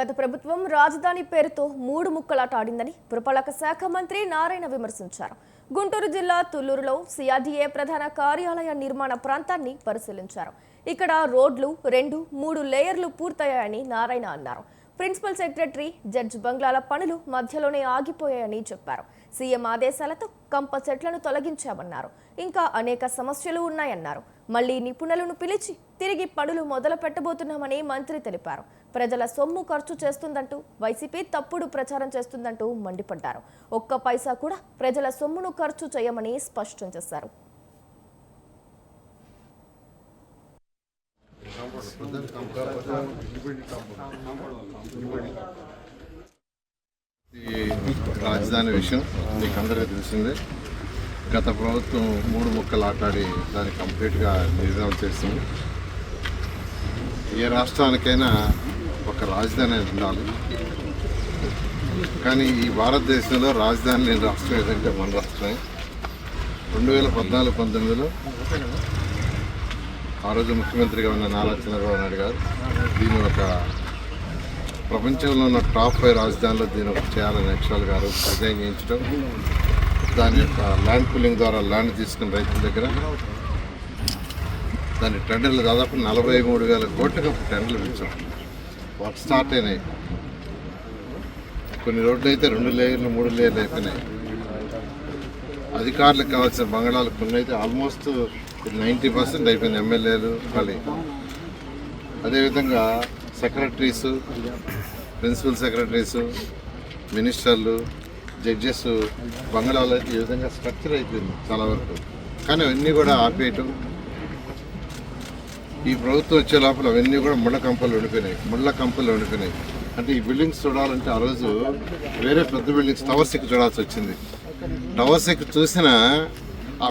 గత ప్రభుత్వం రాజధాని పేరుతో మూడు ముక్కలాట ఆడిందని పురపాలక శాఖ మంత్రి నారాయణ విమర్శించారు. గుంటూరు జిల్లా తుళ్లూరులో సిఆర్డీఏ ప్రధాన కార్యాలయ నిర్మాణ ప్రాంతాన్ని పరిశీలించారు. ఇక్కడ రోడ్లు 2-3 లేయర్లు పూర్తయ్యాయని నారాయణ అన్నారు. ప్రిన్సిపల్ సెక్రటరీ జడ్జ్ బంగ్లాల పనులు మధ్యలోనే ఆగిపోయాయని చెప్పారు. సీఎం ఆదేశాలతో కంప చెట్లను తొలగించామన్నారు. ఇంకా అనేక సమస్యలు ఉన్నాయన్నారు. మళ్లీ నిపుణులను పిలిచి తిరిగి పనులు మొదలు పెట్టబోతున్నామని మంత్రి తెలిపారు. ప్రజల సొమ్ము ఖర్చు చేస్తుందంటూ వైసీపీ తప్పుడు ప్రచారం చేస్తుందంటూ మండిపడ్డారు. ఒక్క పైసా కూడా ప్రజల సొమ్మును ఖర్చు చేయమని స్పష్టం చేశారు. ఈ రాజధాని విషయం మీకు అందరికీ తెలిసిందే. గత ప్రభుత్వం మూడు ముక్కలు ఆటాడి దాన్ని కంప్లీట్గా రిజాల్వ్ చేసింది. ఏ రాష్ట్రానికైనా ఒక రాజధాని ఉండాలి, కానీ ఈ భారతదేశంలో రాజధాని లేని రాష్ట్రం ఏదంటే మన రాష్ట్రమే. 2014-19లో ఆ రోజు ముఖ్యమంత్రిగా ఉన్న నారా చంద్రబాబు నాయుడు గారు దీన్ని ఒక ప్రపంచంలో ఉన్న టాప్ 5 రాజధానిలో దీన్ని ఒక చేయాలని యాక్చువల్ గారు డిజైన్ చేయించడం, దాని యొక్క ల్యాండ్ పూలింగ్ ద్వారా ల్యాండ్ తీసుకున్న రైతుల దగ్గర దాని టెండర్లు దాదాపు 43,000 కోట్లకు టెండర్లు ఇచ్చాం. వాటి స్టార్ట్ అయినాయి. కొన్ని రోడ్లు అయితే 2 లేయర్లు 3 లేయర్లు అయిపోయినాయి. అధికారులకు కావాల్సిన బంగాళాలు కొన్ని అయితే ఆల్మోస్ట్ 90% అయిపోయింది. ఎమ్మెల్యేలు ఖాళీ. అదేవిధంగా సెక్రటరీసు, ప్రిన్సిపల్ సెక్రటరీసు, మినిస్టర్లు, జడ్జెస్ బంగాళాలు అయితే ఈ విధంగా స్ట్రక్చర్ అయిపోయింది చాలా వరకు. కానీ అవన్నీ కూడా ఆపేయటం, ఈ ప్రభుత్వం వచ్చే లోపల అవన్నీ కూడా ముళ్ళ కంపలు ఉండిపోయినాయి. అంటే ఈ బిల్డింగ్స్ చూడాలంటే ఆ రోజు వేరే పెద్ద బిల్డింగ్స్ టవర్స్ ఎక్కి చూడాల్సి వచ్చింది. టవర్స్ ఎక్కి చూసినా ఆ